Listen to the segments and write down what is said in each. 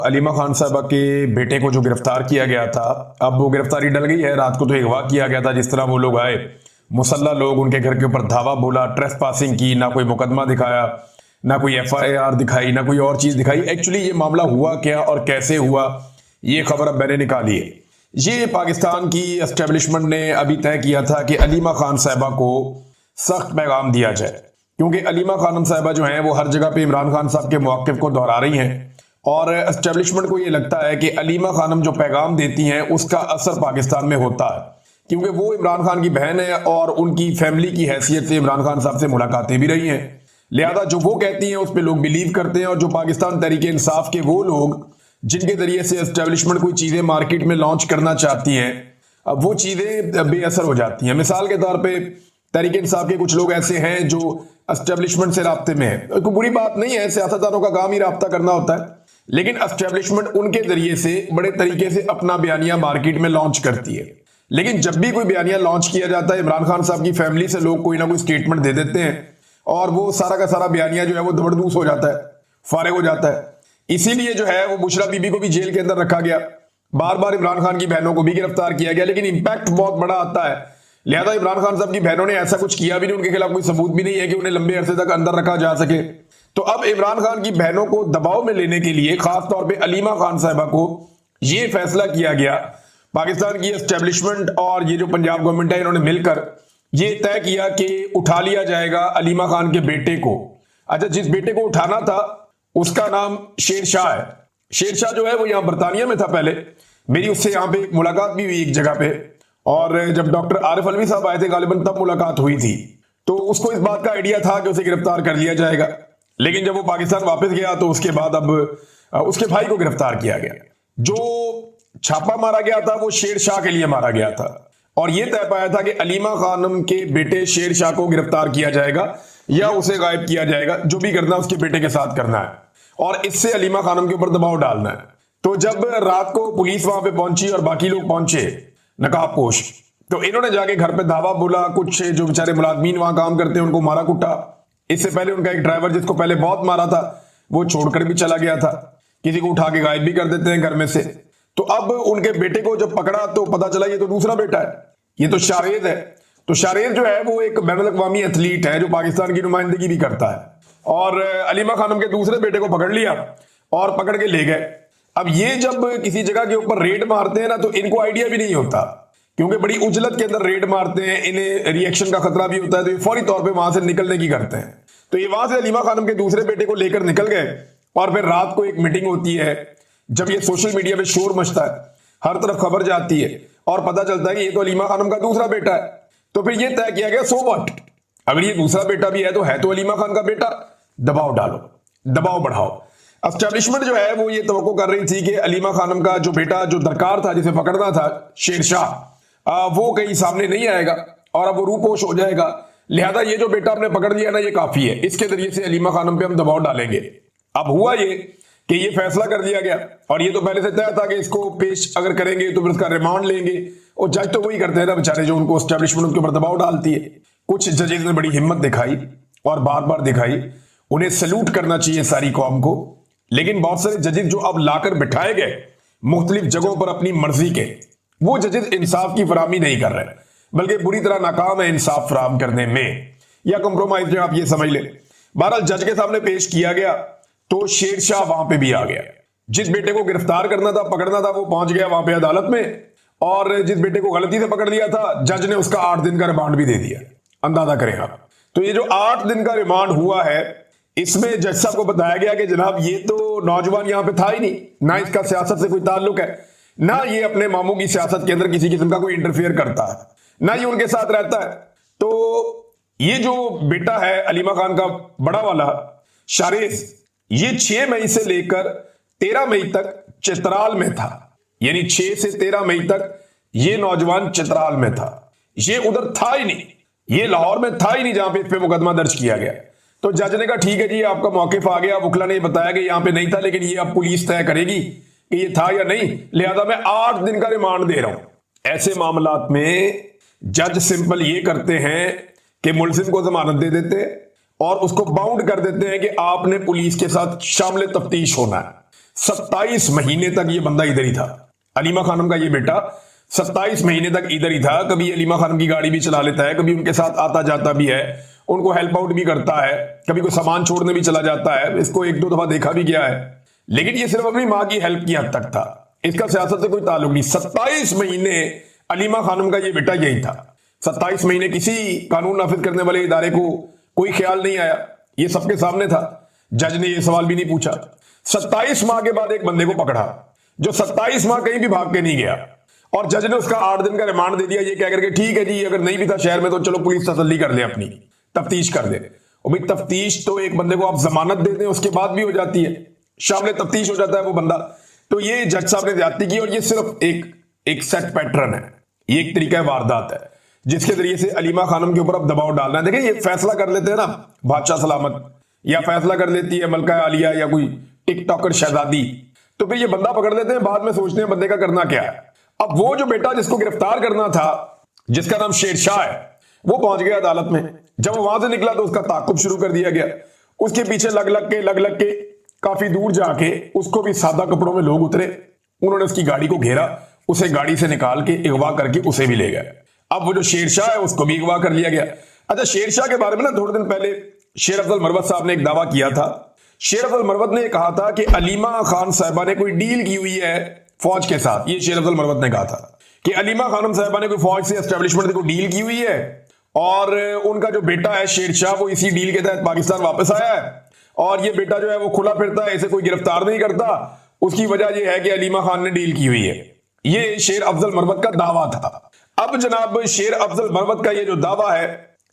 अलीमा खान साहबा के बेटे को जो गिरफ्तार किया गया था, अब वो गिरफ्तारी डल गई है। रात को तो अगवा किया गया था। जिस तरह वो लोग आए, मुसल्ला लोग उनके घर के ऊपर धावा बोला, ट्रेस पासिंग की, ना कोई मुकदमा दिखाया, ना कोई FIR दिखाई, ना कोई और चीज दिखाई। एक्चुअली ये मामला हुआ क्या और कैसे हुआ, ये खबर अब मैंने निकाली है। ये पाकिस्तान की एस्टेब्लिशमेंट ने अभी तय किया था कि अलीमा खान साहबा को सख्त पैगाम दिया जाए, क्योंकि अलीमा खानम साहबा जो हैं वो हर जगह पे इमरान खान साहब के मौक़िफ़ को दोहरा रही हैं और एस्टेब्लिशमेंट को ये लगता है कि अलीमा खानम जो पैगाम देती हैं उसका असर पाकिस्तान में होता है, क्योंकि वो इमरान खान की बहन है और उनकी फैमिली की हैसियत से इमरान खान साहब से मुलाकातें भी रही हैं। लिहाजा जो वो कहती हैं उस पर लोग बिलीव करते हैं और जो पाकिस्तान तहरीक इंसाफ के वो लोग जिनके जरिए से एस्टेब्लिशमेंट कोई चीज़ें मार्केट में लॉन्च करना चाहती हैं, अब वो चीज़ें बेअसर हो जाती हैं। मिसाल के तौर पर तहरीक इंसाफ के कुछ लोग ऐसे हैं जो एस्टेब्लिशमेंट से राब्ते में है। कोई बुरी बात नहीं है, सियासतदानों का काम ही राब्ता करना होता है, लेकिन एस्टेब्लिशमेंट उनके जरिए से बड़े तरीके से अपना बयानिया मार्केट में लॉन्च करती है। लेकिन जब भी कोई बयानिया लॉन्च किया जाता है, इमरान खान साहब की फैमिली से लोग कोई ना कोई स्टेटमेंट दे देते हैं और वो सारा का सारा बयानिया जो है वो दबड़दूस हो जाता है, फारिग हो जाता है। इसीलिए जो है वो बुशरा बीबी को भी जेल के अंदर रखा गया, बार बार इमरान खान की बहनों को भी गिरफ्तार किया गया, लेकिन इंपैक्ट बहुत बड़ा आता है। लिहाजा इमरान खान साहब की बहनों ने ऐसा कुछ किया भी नहीं, उनके खिलाफ कोई सबूत भी नहीं है कि उन्हें लंबे अरसे तक अंदर रखा जा सके। तो अब इमरान खान की बहनों को दबाव में लेने के लिए खास तौर पे अलीमा खान साहबा को ये फैसला किया गया, पाकिस्तान की एस्टेब्लिशमेंट और ये जो पंजाब गवर्नमेंट है इन्होंने मिलकर ये तय किया कि उठा लिया जाएगा अलीमा खान के बेटे को। अच्छा, जिस बेटे को उठाना था उसका नाम शेर शाह है। शेर शाह जो है वो यहाँ बरतानिया में था पहले। मेरी उससे यहाँ पे एक मुलाकात भी हुई एक जगह पे, और जब डॉक्टर आरिफ अलवी साहब आए थे गालिबन तब मुलाकात हुई थी। तो उसको इस बात का आइडिया था कि उसे गिरफ्तार कर लिया जाएगा, लेकिन जब वो पाकिस्तान वापस गया तो उसके बाद अब उसके भाई को गिरफ्तार किया गया। जो छापा मारा गया था वो शेर शाह के लिए मारा गया था और यह तय पाया था कि अलीमा खानम के बेटे शेर शाह को गिरफ्तार किया जाएगा या उसे गायब किया जाएगा। जो भी करना उसके बेटे के साथ करना है और इससे अलीमा खानम के ऊपर दबाव डालना है। तो जब रात को पुलिस वहां पे पहुंची और बाकी लोग पहुंचे नकाबपोश, तो इन्होंने जाके घर पे धावा बोला। कुछ जो बेचारे मुलाजमीन वहां काम करते हैं उनको मारा कुटा। इससे पहले उनका एक ड्राइवर जिसको पहले बहुत मारा था वो छोड़कर भी चला गया था, किसी को उठा के गायब भी कर देते हैं घर में से। तो अब उनके बेटे को जब पकड़ा तो पता चला ये तो दूसरा बेटा है, ये तो शारेद है। तो शारेद जो है वो एक बैनुल अक़वामी एथलीट है जो पाकिस्तान की नुमाइंदगी भी करता है। और अलीमा खानम के दूसरे बेटे को पकड़ लिया और पकड़ के ले गए। अब ये जब किसी जगह के ऊपर रेड मारते हैं ना, तो इनको आइडिया भी नहीं होता, क्योंकि बड़ी उजलत के अंदर रेड मारते हैं, इन्हें रिएक्शन का खतरा भी होता है, तो ये फौरी तौर पे वहां से निकलने की करते हैं। तो ये वहां से अलीमा खानम के दूसरे बेटे को लेकर निकल गए और फिर रात को एक मीटिंग होती है। जब ये सोशल मीडिया पे शोर मचता है, हर तरफ खबर जाती है और पता चलता है कि ये तो अलीमा खानम का दूसरा बेटा है। तो फिर ये तय किया गया, सो व्हाट, अगर ये दूसरा बेटा भी है तो अलीमा खान का बेटा, दबाव डालो, दबाव बढ़ाओ। एस्टेब्लिशमेंट जो है वो ये तवक्को कर रही थी कि अलीमा खानम का जो बेटा जो दरकार था, जिसे पकड़ना था, शेर शाह, वो कहीं सामने नहीं आएगा और अब वो रूपोश हो जाएगा। लिहाजा ये जो बेटा हमने पकड़ लिया ना, ये काफी है, इसके जरिए से अलीमा खानम पे हम दबाव डालेंगे। अब हुआ ये कि ये फैसला कर लिया गया और ये तो पहले से तय था कि इसको पेश अगर करेंगे तो फिर उसका रिमांड लेंगे, और जज तो वही करते हैं ना बेचारे, जो उनको एस्टेब्लिशमेंट उनके ऊपर दबाव डालती है। कुछ जजेस ने बड़ी हिम्मत दिखाई और बार बार दिखाई, उन्हें सैल्यूट करना चाहिए सारी कौम को। लेकिन बहुत सारे जजेस जो अब लाकर बिठाए गए मुख्तलिफ जगहों पर अपनी मर्जी के, वो जजेस इंसाफ की फराहमी नहीं कर रहे, बल्कि बुरी तरह नाकाम है इंसाफ फराहम करने में, या कंप्रोमाइज जो आप ये समझ लें। बहरहाल जज के सामने पेश किया गया तो शेर शाह वहां पे भी आ गया। जिस बेटे को गिरफ्तार करना था, पकड़ना था, वो पहुंच गया वहां पे अदालत में, और जिस बेटे को गलती से पकड़ लिया था जज ने उसका 8 दिन का रिमांड भी दे दिया। अंदाजा करें आप। तो ये जो 8 दिन का रिमांड हुआ है, इसमें जज साहब को बताया गया कि जनाब ये तो नौजवान यहां पे था ही नहीं, ना इसका सियासत से कोई ताल्लुक है, ना ये अपने मामू की सियासत के अंदर किसी किस्म का कोई इंटरफेयर करता है, ना ये उनके साथ रहता है। तो ये जो बेटा है अलीमा खान का बड़ा वाला शारेद, ये 6 मई से लेकर 13 मई तक चित्राल में था। यानी 6 से 13 मई तक ये नौजवान चित्राल में था। ये उधर था ही नहीं, ये लाहौर में था ही नहीं जहां पे इस पे मुकदमा दर्ज किया गया। तो जज ने कहा ठीक है जी, आपका मौकिफ आ गया, वकला ने बताया कि यहां पे नहीं था, लेकिन ये अब पुलिस तय करेगी कि ये था या नहीं, लिहाजा मैं 8 दिन का रिमांड दे रहा हूं। ऐसे मामलात में जज सिंपल ये करते हैं कि मुलजिम को जमानत दे देते और उसको बाउंड कर देते हैं कि आपने पुलिस के साथ शामिल तफ्तीश होना है। 27 महीने तक ये बंदा इधर ही था। अलीमा खानम का ये बेटा 27 महीने तक इधर ही था। कभी अलीमा खानम की गाड़ी भी चला लेता है, कभी उनके साथ आता जाता भी है, उनको हेल्प आउट भी करता है, कभी कोई सामान छोड़ने भी चला जाता है। इसको एक दो दफा देखा भी गया है, लेकिन ये सिर्फ अपनी मां की हेल्प की हद तक था। इसका सियासत से कोई ताल्लुक नहीं। 27 महीने अलीमा खानम का ये बेटा यही था। 27 महीने किसी कानून नाफिज करने वाले इदारे को कोई ख्याल नहीं आया। ये सबके सामने था, जज ने ये सवाल भी नहीं पूछा। 27 माह के बाद एक बंदे को पकड़ा जो 27 माह कहीं भी भाग के नहीं गया, और जज ने उसका 8 दिन का रिमांड दे दिया, ये कह करके ठीक है जी, अगर नहीं भी था शहर में तो चलो पुलिस तसल्ली कर ले, अपनी तफ्तीश कर दे। और भाई तफ्तीश तो एक बंदे को आप जमानत दे दें उसके बाद भी हो जाती है, शामिल तफ्तीश हो जाता है वो बंदा। तो ये जज साहब ने ज्यादती की, और ये सिर्फ एक सेट पैटर्न है, ये एक तरीका वारदात है जिसके जरिए से अलीमा खानम के ऊपर अब दबाव डालना है। देखिए, ये फैसला कर लेते हैं ना बादशाह सलामत, या फैसला कर लेती है मलका आलिया या कोई टिकटॉकर शहजादी, तो फिर ये बंदा पकड़ लेते हैं, बाद में सोचते हैं बंदे का करना क्या है। अब वो जो बेटा जिसको गिरफ्तार करना था, जिसका नाम शेरशाह है, वो पहुंच गया अदालत में। जब वो वहां से निकला तो उसका ताकुब शुरू कर दिया गया। उसके पीछे लग लग के काफी दूर जाके उसको भी सादा कपड़ों में लोग उतरे, उन्होंने उसकी गाड़ी को घेरा, उसे गाड़ी से निकाल के अगवा करके उसे भी ले गए। अब वो जो शेरशाह है उसको भी अगवा कर लिया गया। अच्छा, शेरशाह के बारे में ना थोड़े दिन पहले शेर अफजल मरवत साहब ने एक दावा किया था। शेर अफजल मरवत ने कहा था कि अलीमा खान साहिबा ने कोई डील की हुई है फौज के साथ। ये शेर अफजल मरवत ने कहा था कि अलीमा खानम साहिबा ने कोई फौज से एस्टेब्लिशमेंट को डील की हुई है, और उनका जो बेटा है शेरशाह वो इसी डील के तहत पाकिस्तान वापस आया है, और ये बेटा जो है वो खुला फिरता है, इसे कोई गिरफ्तार नहीं करता। उसकी वजह यह है कि अलीमा खान ने डील की हुई है। ये शेर अफजल मरवत का दावा था। अब जनाब, शेर अफजल मरवत का ये जो दावा है,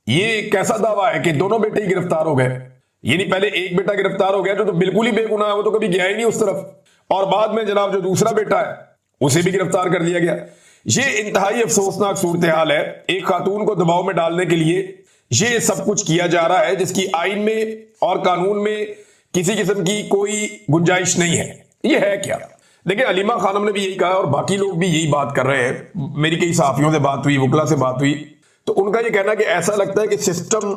ये कैसा दावा है कि दोनों बेटे ही गिरफ्तार हो गए। यानी पहले एक बेटा गिरफ्तार हो गया जो तो बिल्कुल ही बेगुनाह है, वो तो कभी गया ही नहीं उस तरफ, और बाद में जनाब जो दूसरा बेटा है उसे भी गिरफ्तार कर लिया गया। ये इंतहाई अफसोसनाक सूरत हाल है। एक खातून को दबाव में डालने के लिए ये सब कुछ किया जा रहा है, जिसकी आइन में और कानून में किसी किस्म की कोई गुंजाइश नहीं है। ये है क्या? देखिए, अलीमा खानम ने भी यही कहा और बाकी लोग भी यही बात कर रहे हैं। मेरी कई सहाफियों से बात हुई, वकला से बात हुई, तो उनका यह कहना कि ऐसा लगता है कि सिस्टम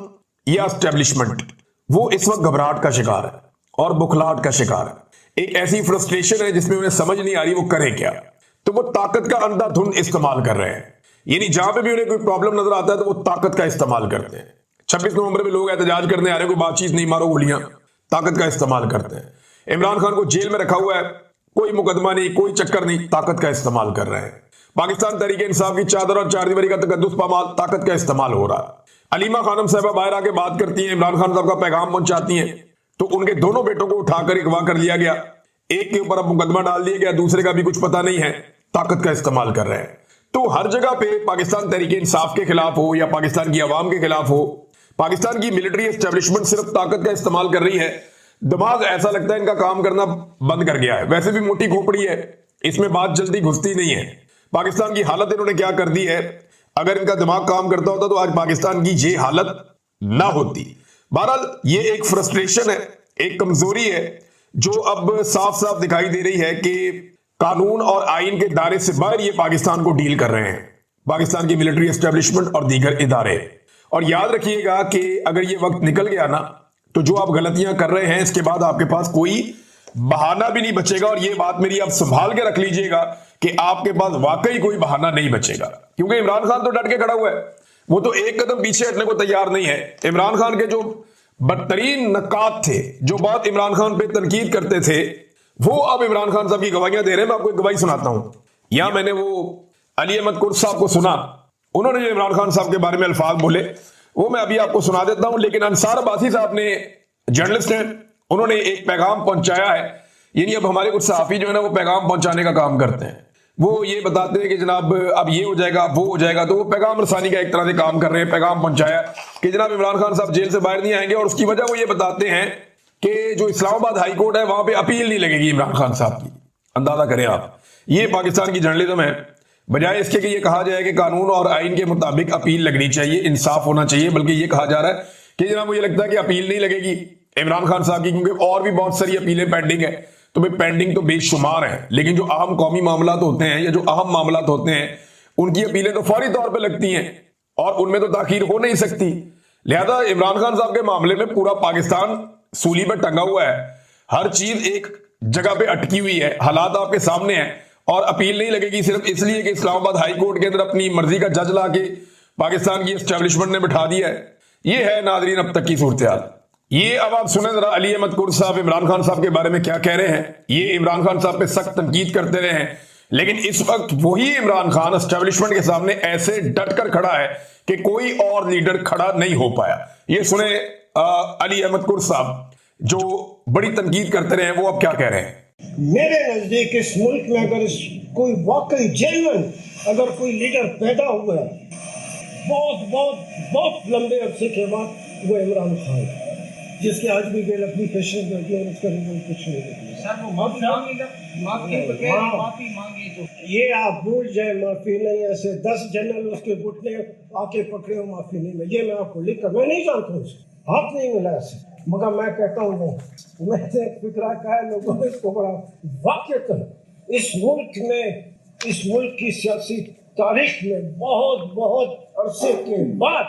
या एस्टेब्लिशमेंट वो इस वक्त घबराहट का शिकार है और बुखलाहट का शिकार है। एक ऐसी फ्रस्ट्रेशन है जिसमें उन्हें समझ नहीं आ रही वो करे क्या, तो वो ताकत का अंधाधुंध इस्तेमाल कर रहे हैं। यानी जहां पे भी उन्हें कोई प्रॉब्लम नजर आता है तो वो ताकत का इस्तेमाल करते हैं। 26 नवंबर में लोग एहतजाज करने आ रहे हैं, कोई बातचीत नहीं, मारो गोलियां, ताकत का इस्तेमाल करते हैं। इमरान खान को जेल में रखा हुआ है, कोई मुकदमा नहीं, कोई चक्कर नहीं, ताकत का इस्तेमाल कर रहे हैं। पाकिस्तान तहरीक इंसाफ की चादर और चारदीवारी का तकद्दुस पामाल, ताकत का इस्तेमाल हो रहा है। अलीमा खानम साहबा बाहर आके बात करती हैं, इमरान खान साहब का पैगाम पहुंचाती हैं, तो उनके दोनों बेटों को उठाकर अगवा कर लिया गया। एक के ऊपर अब मुकदमा डाल दिया गया, दूसरे का भी कुछ पता नहीं है, ताकत का इस्तेमाल कर रहे हैं। तो हर जगह पे पाकिस्तान तहरीक इंसाफ के खिलाफ हो या पाकिस्तान की आवाम के खिलाफ हो, पाकिस्तान की मिलिट्री एस्टेब्लिशमेंट सिर्फ ताकत का इस्तेमाल कर रही है। दिमाग ऐसा लगता है इनका काम करना बंद कर गया है। वैसे भी मोटी खोपड़ी है, इसमें बात जल्दी घुसती नहीं है। पाकिस्तान की हालत इन्होंने क्या कर दी है, अगर इनका दिमाग काम करता होता तो आज पाकिस्तान की ये हालत ना होती। बहरहाल ये एक फ्रस्ट्रेशन है, एक कमजोरी है जो अब साफ साफ दिखाई दे रही है कि कानून और आइन के दायरे से बाहर ये पाकिस्तान को डील कर रहे हैं, पाकिस्तान की मिलिट्री एस्टेब्लिशमेंट और दीगर इदारे। और याद रखिएगा कि अगर ये वक्त निकल गया ना, तो जो आप गलतियां कर रहे हैं इसके बाद आपके पास कोई बहाना भी नहीं बचेगा। और ये बात मेरी आप संभाल के रख लीजिएगा कि आपके पास वाकई कोई बहाना नहीं बचेगा, क्योंकि इमरान खान तो डट के खड़ा हुआ है, वो तो एक कदम पीछे हटने को तैयार नहीं है। इमरान खान के जो बदतरीन नकात थे, जो बात इमरान खान पे तनकीद करते थे, वो अब इमरान खान साहब की गवाहियां दे रहे हैं। मैं आपको एक गवाही सुनाता हूं। यहां मैंने वो अली अहमद कुर्द साहब को सुना, उन्होंने जो इमरान खान साहब के बारे में अल्फाज बोले वो मैं अभी आपको सुना देता हूं। लेकिन अंसार अब्बासी साहब ने, जर्नलिस्ट हैं, उन्होंने एक पैगाम पहुंचाया है। यानी अब हमारे कुछ सहाफी जो है ना वो पैगाम पहुंचाने का काम करते हैं। वो ये बताते हैं कि जनाब अब ये हो जाएगा, वो हो जाएगा, तो वो पैगाम रसानी का एक तरह से काम कर रहे हैं। पैगाम पहुंचाया कि जनाब इमरान खान साहब जेल से बाहर नहीं आएंगे, और उसकी वजह वो ये बताते हैं कि जो इस्लामाबाद हाई कोर्ट है वहां पे अपील नहीं लगेगी इमरान खान साहब की। अंदाजा करें आप, ये पाकिस्तान की जर्नलिज्म है। बजाय इसके कि ये कहा जाए कि कानून और आइन के मुताबिक अपील लगनी चाहिए, इंसाफ होना चाहिए, बल्कि ये कहा जा रहा है कि जनाब मुझे लगता है कि अपील नहीं लगेगी इमरान खान साहब की, क्योंकि और भी बहुत सारी अपीलें पेंडिंग है। तो भाई पेंडिंग तो बेशुमार है, लेकिन जो अहम कौमी मामला होते हैं या जो अहम मामला होते हैं उनकी अपीलें तो फौरी तौर पर लगती हैं और उनमें तो ताखीर हो नहीं सकती। लिहाजा इमरान खान साहब के मामले में पूरा पाकिस्तान सूली पर टंगा हुआ है। हर चीज एक जगह पे अटकी हुई है, हालात आपके सामने हैं और अपील नहीं लगेगी सिर्फ इसलिए कि इस्लामाबाद हाई कोर्ट के अंदर अपनी मर्जी का जज लाके पाकिस्तान की एस्टेब्लिशमेंट ने बिठा दिया है। ये है नाजरीन अब तक की सूरत हाल। ये अब आप सुने जरा अली अहमद कुर्द साहब इमरान खान साहब के बारे में क्या कह रहे हैं। ये इमरान खान साहब पे सख्त तनकीद करते रहे हैं, लेकिन इस वक्त वही इमरान खान एस्टेब्लिशमेंट के सामने ऐसे डट कर खड़ा है कि कोई और लीडर खड़ा नहीं हो पाया। ये सुने अली अहमद कुर्द साहब जो बड़ी तनकीद करते रहे हैं, वो अब क्या कह रहे हैं। मेरे नजदीक इस मुल्क में अगर कोई वाकई जेन्युइन अगर कोई लीडर पैदा हुआ है बहुत बहुत बहुत लंबे अरसे के बाद, वो इमरान खान है, जिसके आज भी बेल एप्लीकेशन उसका रिजल्ट कुछ नहीं। ये आप भूल जाए, माफी नहीं। ऐसे 10 जनरल उसके घुटने आके पकड़े हो, माफी नहीं मिली। ये मैं आपको लिख कर, मैं नहीं जानता हूँ, हाथ नहीं मिला ऐसे, मगर मैं कहता हूँ नहीं, मैंने फिक्रा का है, लोगों ने इसको बड़ा वाक़ई इस मुल्क में, इस मुल्क की सियासी तारीख में बहुत बहुत अरसे के बाद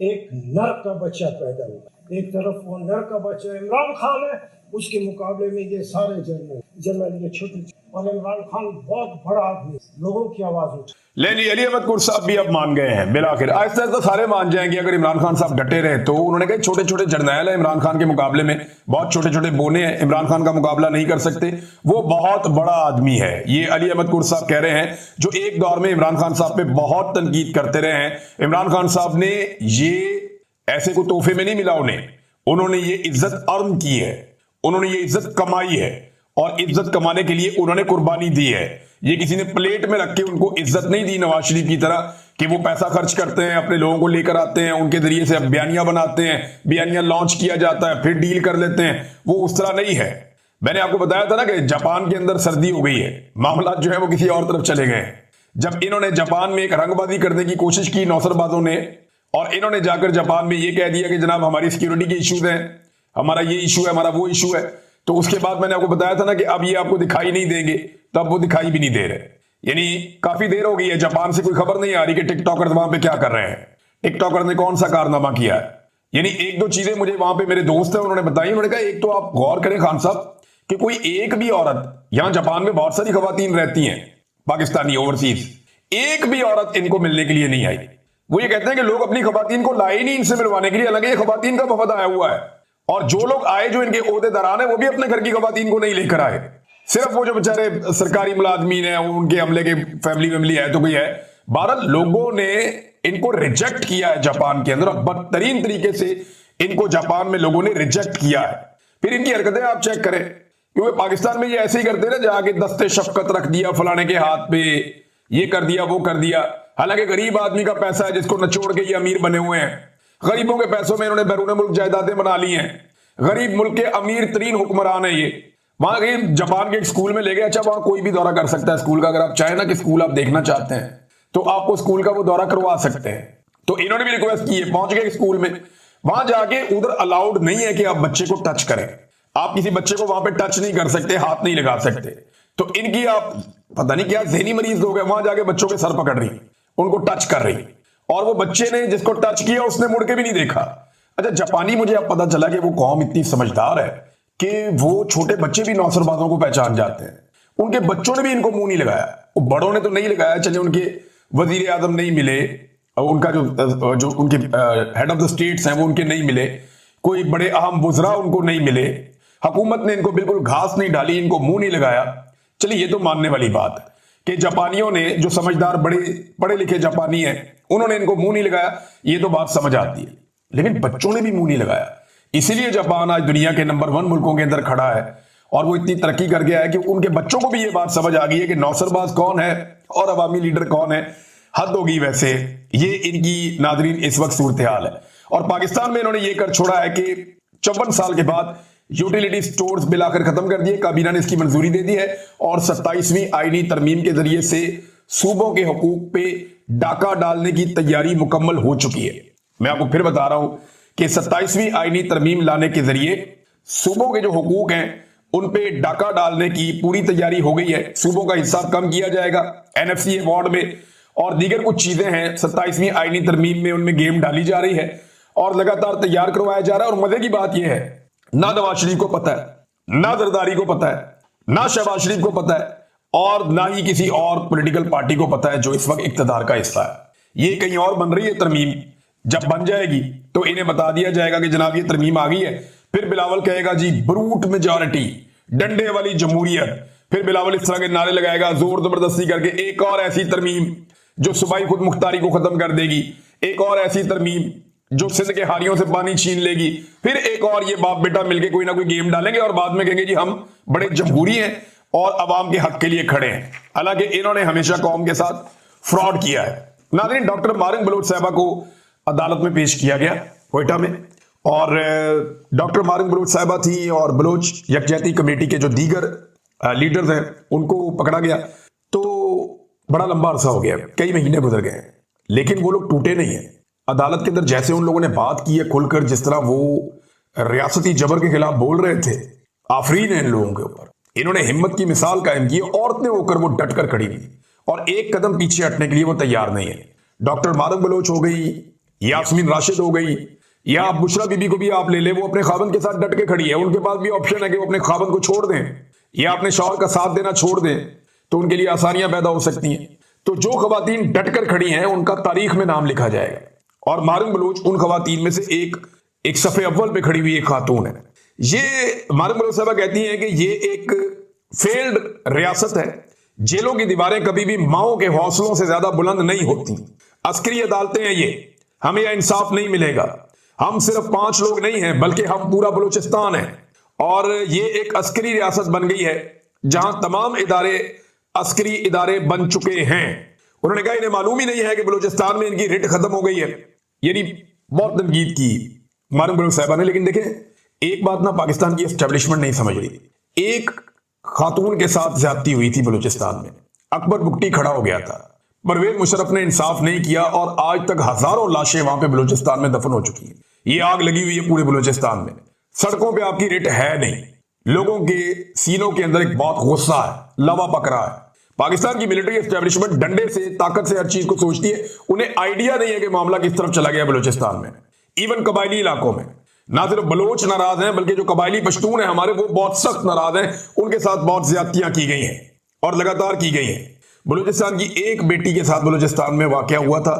एक नर का बच्चा पैदा हुआ। एक तरफ वो नर का बच्चा इमरान खान है, उसके मुकाबले में ये सारे जनरल ये छोटे, और इमरान खान बहुत बड़ा आदमी, लोगों की आवाज उठी। लेकिन अली अहमद कुर्द साहब भी अब मान गए हैं, बिलाखिर आहिस्ता आहिस्ता सारे मान जाएंगे अगर इमरान खान साहब डटे रहे तो। उन्होंने कहा छोटे छोटे जर्नैल है इमरान खान के मुकाबले में, बहुत छोटे छोटे बोने हैं, इमरान खान का मुकाबला नहीं कर सकते, वो बहुत बड़ा आदमी है। ये अली अहमद कुर्द साहब कह रहे हैं जो एक दौर में इमरान खान साहब पे बहुत तनकीद करते रहे हैं। इमरान खान साहब ने ये ऐसे को तोहफे में नहीं मिला उन्होंने ये इज्जत अर्न की है, उन्होंने ये इज्जत कमाई है, और इज्जत कमाने के लिए उन्होंने कुर्बानी दी है। ये किसी ने प्लेट में रख के उनको इज्जत नहीं दी नवाज शरीफ की तरह कि वो पैसा खर्च करते हैं, अपने लोगों को लेकर आते हैं, उनके जरिए से बयानियां बनाते हैं, बयानियां लॉन्च किया जाता है, फिर डील कर लेते हैं। वो उस तरह नहीं है। मैंने आपको बताया था ना कि जापान के अंदर सर्दी हो गई है, मामला जो है वो किसी और तरफ चले गए। जब इन्होंने जापान में एक रंगबाजी करने की कोशिश की नौसरबाजों ने, और इन्होंने जाकर जापान में ये कह दिया कि जनाब हमारी सिक्योरिटी के इश्यूज हैं, हमारा ये इशू है, हमारा वो इशू है, तो उसके बाद मैंने आपको बताया था ना कि अब ये आपको दिखाई नहीं देंगे, तब वो दिखाई भी नहीं दे रहे। यानी काफी देर हो गई है, जापान से कोई खबर नहीं आ रही कि टिकटॉकर वहां पे क्या कर रहे हैं, टिकटॉकर ने कौन सा कारनामा किया है। यानी एक दो चीजें मुझे वहां पे मेरे दोस्त हैं उन्होंने बताई। उन्होंने कहा एक तो आप गौर करें खान साहब कि कोई एक भी औरत, यहां जापान में बहुत सारी खवातीन रहती हैं पाकिस्तानी ओवरसीज, एक भी औरत इनको मिलने के लिए नहीं आई। वो ये कहते हैं कि लोग अपनी खवातीन को लाए नहीं इनसे मिलवाने के लिए, हालांकि ये खवातीन का वफद आया हुआ है, और जो लोग आए जो इनके ओहदेदारान है वो भी अपने घर की खवातीन को नहीं लेकर आए, सिर्फ वो जो बेचारे सरकारी मुलाजमीन है, उनके अमले के फैमिली है तो कोई है। 12 लोगों ने इनको रिजेक्ट किया है जापान के अंदर, बदतरीन तरीके से इनको जापान में लोगों ने रिजेक्ट किया है। फिर इनकी हरकतें आप चेक करें, क्योंकि पाकिस्तान में ये ऐसे ही करते ना, जाके दस्ते शफकत रख दिया फलाने के हाथ पे, ये कर दिया वो कर दिया। हालांकि गरीब आदमी का पैसा है जिसको नचोड़ के ये अमीर बने हुए हैं। गरीबों के पैसों में इन्होंने बैरून मुल्क जायदादें बना ली हैं। गरीब मुल्क के अमीर तरीन हुक्मरान है ये। वहां गए जापान के एक स्कूल में ले गए, अच्छा वहां कोई भी दौरा कर सकता है स्कूल का, अगर आप चाहें ना कि स्कूल आप देखना चाहते हैं तो आपको स्कूल का वो दौरा करवा सकते हैं। तो इन्होंने भी रिक्वेस्ट की है, पहुंच गए स्कूल में, वहां जाके उधर अलाउड नहीं है कि आप बच्चे को टच करें, आप किसी बच्चे को वहां पे टच नहीं कर सकते, हाथ नहीं लगा सकते। तो इनकी आप पता नहीं क्या ज़हनी मरीज लोग हैं, वहां जाके बच्चों के सर पकड़ रही, उनको टच कर रही, और वो बच्चे ने जिसको टच किया उसने मुड़ के भी नहीं देखा। अच्छा जापानी, मुझे अब पता चला कि वो कौम इतनी समझदार है कि वो छोटे बच्चे भी नौसरबाजों को पहचान जाते हैं। उनके बच्चों ने भी इनको मुंह नहीं लगाया, वो बड़ों ने तो नहीं लगाया, चले उनके वजीर आजम नहीं मिले, उनका जो उनके हेड ऑफ द स्टेट्स हैं वो उनके नहीं मिले, कोई बड़े अहम बुजरा उनको नहीं मिले, हुकूमत ने इनको बिल्कुल घास नहीं डाली, इनको मुंह नहीं लगाया। चलिए ये तो मानने वाली बात है कि जापानियों ने, जो समझदार बड़े पढ़े लिखे जापानी हैं, उन्होंने इनको मुंह नहीं लगाया, ये तो बात समझ आती है। लेकिन बच्चों ने भी मुंह नहीं लगाया, इसीलिए जापान आज दुनिया के नंबर 1 मुल्कों के अंदर खड़ा है, और वो इतनी तरक्की कर गया है कि उनके बच्चों को भी ये बात समझ आ गई है कि नौसरबाज कौन है और अवामी लीडर कौन है। हद होगी वैसे, ये इनकी नादरीन इस वक्त सूरत हाल है। और पाकिस्तान में इन्होंने ये कर छोड़ा है कि 54 साल के बाद यूटिलिटी स्टोर्स बिल आकर खत्म कर दिए, काबीना ने इसकी मंजूरी दे दी है, और 27वीं आईनी तरमीम के जरिए से सूबों के हुकूक पे डाका डालने की तैयारी मुकम्मल हो चुकी है। मैं आपको फिर बता रहा हूं कि 27वीं आईनी तरमीम लाने के जरिए सूबों के जो हुकूक हैं उन पे डाका डालने की पूरी तैयारी हो गई है। सूबों का हिस्सा कम किया जाएगा NFC अवार्ड में, और दीगर कुछ चीजें हैं 27वीं आईनी तरमीम में, उनमें गेम डाली जा रही है और लगातार तैयार करवाया जा रहा है। और मजे की बात यह है, ना नवाज शरीफ को पता है, ना जरदारी को पता है, ना शहबाज शरीफ को पता है और ना ही किसी और पॉलिटिकल पार्टी को पता है जो इस वक्त इक्तदार का हिस्सा है। ये कहीं और बन रही है तरमीम, जब बन जाएगी तो इन्हें बता दिया जाएगा कि जनाब ये तरमीम आ गई है। फिर बिलावल कहेगा जी ब्रूट मेजॉरिटी, डंडे वाली जमहूरियत। फिर बिलावल इस तरह के नारे लगाएगा जोर जबरदस्ती करके, एक और ऐसी तरमीम जो सूबाई खुद मुख्तारी को खत्म कर देगी, एक और ऐसी तरमीम जो सिंध के हारियों से पानी छीन लेगी। फिर एक और ये बाप बेटा मिलके कोई ना कोई गेम डालेंगे और बाद में कहेंगे जी हम बड़े जमहूरी हैं और अवाम के हक के लिए खड़े हैं। हालांकि इन्होंने हमेशा कौम के साथ फ्रॉड किया है। नाज़रीन, डॉक्टर मारिंग बलोच साहबा को अदालत में पेश किया गया क्वेटा में, और डॉक्टर मारिंग बलोच साहबा थी और बलोच यकजहती कमेटी के जो दीगर लीडर्स हैं उनको पकड़ा गया। तो बड़ा लंबा अरसा हो गया, कई महीने गुजर गए, लेकिन वो लोग टूटे नहीं है। अदालत के अंदर जैसे उन लोगों ने बात की है खुलकर, जिस तरह वो रियासती जबर के खिलाफ बोल रहे थे, आफरीन है इन लोगों के ऊपर। इन्होंने हिम्मत की मिसाल कायम की, औरतें होकर वो डट कर खड़ी हुई और एक कदम पीछे हटने के लिए वो तैयार नहीं है। डॉक्टर मारिंग बलोच हो गई, यास्मीन राशिद हो गई, या बुशरा बीबी को भी आप ले ले, वो अपने खाबन के साथ डट के खड़ी है। उनके पास भी ऑप्शन है कि वो अपने खाबन को छोड़ दें या अपने शौहर का साथ देना छोड़ दें, तो उनके लिए आसानियां पैदा हो सकती हैं। तो जो खवातीन डट कर खड़ी हैं उनका तारीख में नाम लिखा जाएगा, और मारिंग बलोच उन खवातीन में से एक सफ़े अव्वल पे खड़ी हुई एक खातून है। ये मारिंग बलोच साहबा कहती हैं कि ये एक फेल्ड रियासत है। जेलों की दीवारें कभी भी माओ के हौसलों से ज्यादा बुलंद नहीं होती। अस्करी अदालतें हैं ये, हमें यह इंसाफ नहीं मिलेगा। हम सिर्फ 5 लोग नहीं हैं बल्कि हम पूरा बलूचिस्तान है, और ये एक अस्करी रियासत बन गई है जहां तमाम इदारे अस्करी इदारे बन चुके हैं। उन्होंने कहा इन्हें मालूम ही नहीं है कि बलूचिस्तान में इनकी रिट खत्म हो गई है। यानी बहुत तनकीद की मारिंग बलोच साहबा ने। लेकिन देखें, एक बात ना पाकिस्तान की एस्टेब्लिशमेंट नहीं समझ रही। एक खातून के साथ ज्यादती हुई थी बलूचिस्तान में, अकबर बुगटी खड़ा हो गया था, परवेज मुशर्रफ ने इंसाफ नहीं किया और आज तक हजारों लाशें वहां पे बलूचिस्तान में दफन हो चुकी हैं। ये आग लगी हुई है पूरे बलूचिस्तान में। सड़कों पे आपकी रिट है नहीं, लोगों के सीनों के अंदर एक बहुत गुस्सा है, लवा पक रहा है। पाकिस्तान की मिलिट्री एस्टेब्लिशमेंट डंडे से, ताकत से हर चीज को सोचती है। उन्हें आइडिया नहीं है कि मामला किस तरफ चला गया बलूचिस्तान में। इवन कबायली इलाकों में ना सिर्फ बलोच नाराज हैं बल्कि जो कबायली पश्तून है हमारे, वो बहुत सख्त नाराज हैं। उनके साथ बहुत ज्यादतियां की गई हैं और लगातार की गई हैं। बलूचिस्तान की एक बेटी के साथ बलूचिस्तान में वाकया हुआ था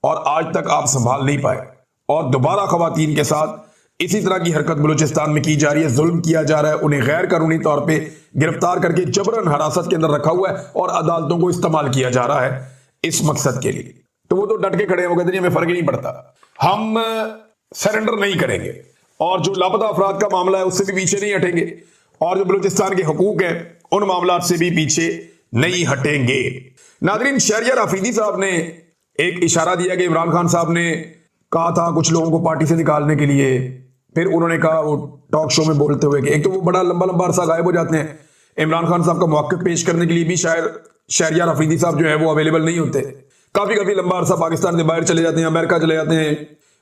और आज तक आप संभाल नहीं पाए, और दोबारा खवातीन के साथ इसी तरह की हरकत बलूचिस्तान में की जा रही है। जुल्म किया जा रहा है, उन्हें गैर कानूनी तौर पे गिरफ्तार करके जबरन हिरासत के अंदर रखा हुआ है और अदालतों को इस्तेमाल किया जा रहा है इस मकसद के लिए। तो वो तो डट के खड़े हो गए थे, हमें फर्क ही नहीं पड़ता, हम सरेंडर नहीं करेंगे, और जो लापता अफराद का मामला है उससे भी पीछे नहीं हटेंगे, और जो बलूचिस्तान के हकूक है उन मामला से भी पीछे नहीं हटेंगे। नादरीन, शहरियार आफरीदी साहब ने एक इशारा दिया कि इमरान खान साहब ने कहा था कुछ लोगों को पार्टी से निकालने के लिए। फिर उन्होंने कहा वो टॉक शो में बोलते हुए कि एक तो वो बड़ा लंबा लंबा अरसा गायब हो जाते हैं, इमरान खान साहब का मौक़िफ़ पेश करने के लिए भी शायद शहरियार आफरीदी साहब जो है वो अवेलेबल नहीं होते। काफी लंबा अरसा पाकिस्तान से बाहर चले जाते हैं, अमेरिका चले जाते हैं,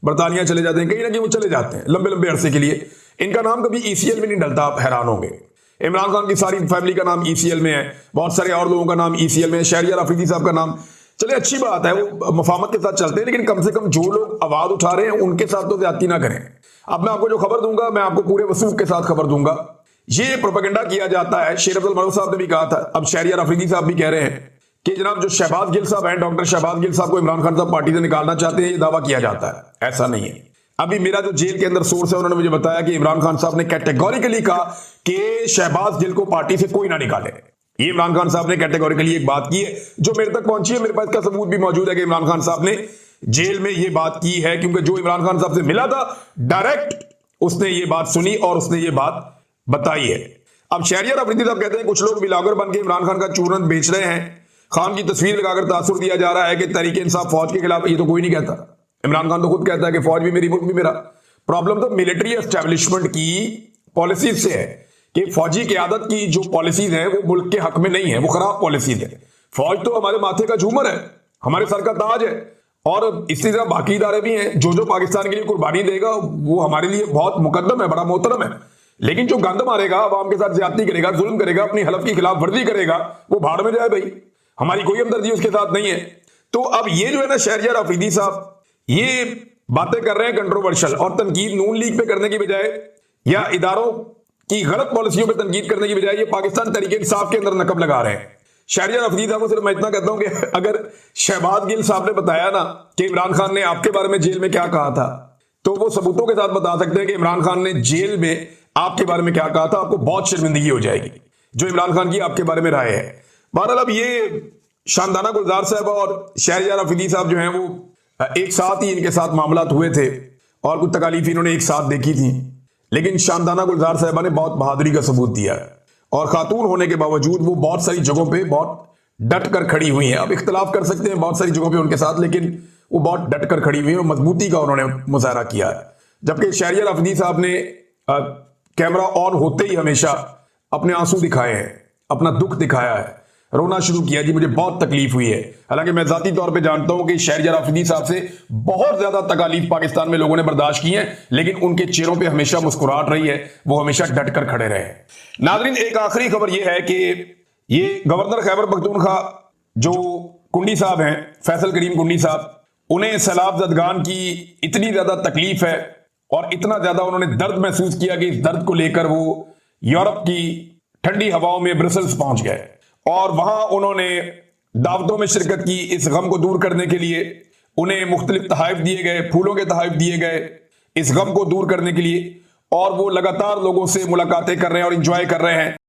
बरतानिया चले जाते हैं, कहीं ना कहीं वो चले जाते हैं लंबे लंबे अरसे के लिए। इनका नाम कभी ECL में नहीं डलता, आप हैरान होंगे। इमरान खान की सारी फैमिली का नाम ECL में है, बहुत सारे और लोगों का नाम ECL में है, शहरियार आफरीदी साहब का नाम, चले अच्छी बात है, वो मफामत के साथ चलते हैं, लेकिन कम से कम जो लोग आवाज उठा रहे हैं उनके साथ तो ज्यादती ना करें। अब मैं आपको जो खबर दूंगा, मैं आपको पूरे वसूख के साथ खबर दूंगा। ये प्रोपेगेंडा किया जाता है, शेर अब्दुल मरूफ साहब ने भी कहा था, अब शहरियार आफरीदी साहब भी कह रहे हैं कि जनाब जो शहबाज गिल साहब हैं, डॉक्टर शहबाज गिल साहब को इमरान खान साहब पार्टी से निकालना चाहते हैं, ये दावा किया जाता है। ऐसा नहीं है। अभी मेरा जो जेल के अंदर सोर्स है उन्होंने मुझे बताया कि इमरान खान साहब ने कैटेगोरिकली कहा कि शहबाज गिल को पार्टी से कोई ना निकाले। ये इमरान खान साहब ने कैटेगोरिकली एक बात की है जो मेरे तक पहुंची है, मेरे पास इसका सबूत भी मौजूद है कि इमरान खान साहब ने जेल में ये बात की है, क्योंकि जो इमरान खान साहब से मिला था डायरेक्ट उसने ये बात सुनी और उसने ये बात बताई है। अब शहरियार आफरीदी साहब कहते हैं कुछ लोग ब्लॉगर बन के इमरान खान का चूरन बेच रहे हैं, खान की तस्वीर लगाकर तासुर दिया जा रहा है कि तहरीक इंसाफ फौज के खिलाफ। ये तो कोई नहीं कहता, इमरान खान तो खुद कहता है कि फौज भी मेरी, मुल्क भी मेरा। प्रॉब्लम तो मिलिट्री एस्टेब्लिशमेंट की पॉलिसीज से है कि फौजी क़यादत की जो पॉलिसीज हैं वो मुल्क के हक में नहीं है, वो खराब पॉलिसीज है। फौज तो हमारे माथे का झूमर है, हमारे सर का ताज है, और इसी तरह बाकी इदारे भी हैं। जो पाकिस्तान के लिए कुर्बानी देगा वो हमारे लिए बहुत मुकद्दम है, बड़ा मोहतरम है। लेकिन जो गंद मारेगा, अवाम के साथ ज्यादती करेगा, जुल्म करेगा, अपनी हलफ की खिलाफ वर्जी करेगा, वो भाड़ में जाए भाई, हमारी कोई हमदर्दी उसके साथ नहीं है। तो अब ये जो है ना शहरियार आफरीदी साहब ये बातें कर रहे हैं कंट्रोवर्शियल, और तनकीद नून लीग पे करने की बजाय या इदारों कि गलत पॉलिसियों पर तनकीद करने की बजाय ये पाकिस्तान तहरीक इंसाफ के अंदर नकब लगा रहे हैं। शहरियार अफरीदी साहब को सिर्फ मैं इतना कहता हूं कि अगर शहबाज गिल साहब ने बताया ना कि इमरान खान ने आपके बारे में जेल में क्या कहा था, तो वो सबूतों के साथ बता सकते हैं कि इमरान खान ने जेल में आपके बारे में क्या कहा था, आपको बहुत शर्मिंदगी हो जाएगी जो इमरान खान की आपके बारे में राय है। बहरहाल अब ये शानदाना गुलजार साहब और शहरियार अफरीदी साहब जो हैं वो एक साथ ही इनके साथ मामला हुए थे और कुछ तकालीफ इन्होंने एक साथ देखी थी, लेकिन शानदाना गुलजार साहबा ने बहुत बहादुरी का सबूत दिया और खातून होने के बावजूद वो बहुत सारी जगहों पे बहुत डट कर खड़ी हुई हैं। अब इख्तलाफ कर सकते हैं बहुत सारी जगहों पे उनके साथ, लेकिन वो बहुत डट कर खड़ी हुई हैं और मजबूती का उन्होंने मुजाहरा किया है। जबकि शहरियार अफरीदी साहब ने कैमरा ऑन होते ही हमेशा अपने आंसू दिखाए हैं, अपना दुख दिखाया है, रोना शुरू किया जी मुझे बहुत तकलीफ हुई है। हालांकि मैं जाती तौर पे जानता हूं कि शहरियार अफरीदी साहब से बहुत ज्यादा तकालीफ पाकिस्तान में लोगों ने बर्दाश्त की है, लेकिन उनके चेहरों पे हमेशा मुस्कुराहट रही है, वो हमेशा डट कर खड़े रहे। नाजरीन, एक आखिरी खबर यह है कि ये गवर्नर खैबर पख्तूनख्वा जो कुंडी साहब हैं, फैसल करीम कुंडी साहब, उन्हें सैलाब ज़दगान की इतनी ज्यादा तकलीफ है और इतना ज्यादा उन्होंने दर्द महसूस किया कि इस दर्द को लेकर वो यूरोप की ठंडी हवाओं में ब्रसल्स पहुंच गए और वहां उन्होंने दावतों में शिरकत की। इस गम को दूर करने के लिए उन्हें मुख्तलिफ तहाइफ दिए गए, फूलों के तहाइफ दिए गए इस गम को दूर करने के लिए, और वो लगातार लोगों से मुलाकातें कर रहे हैं और इंजॉय कर रहे हैं।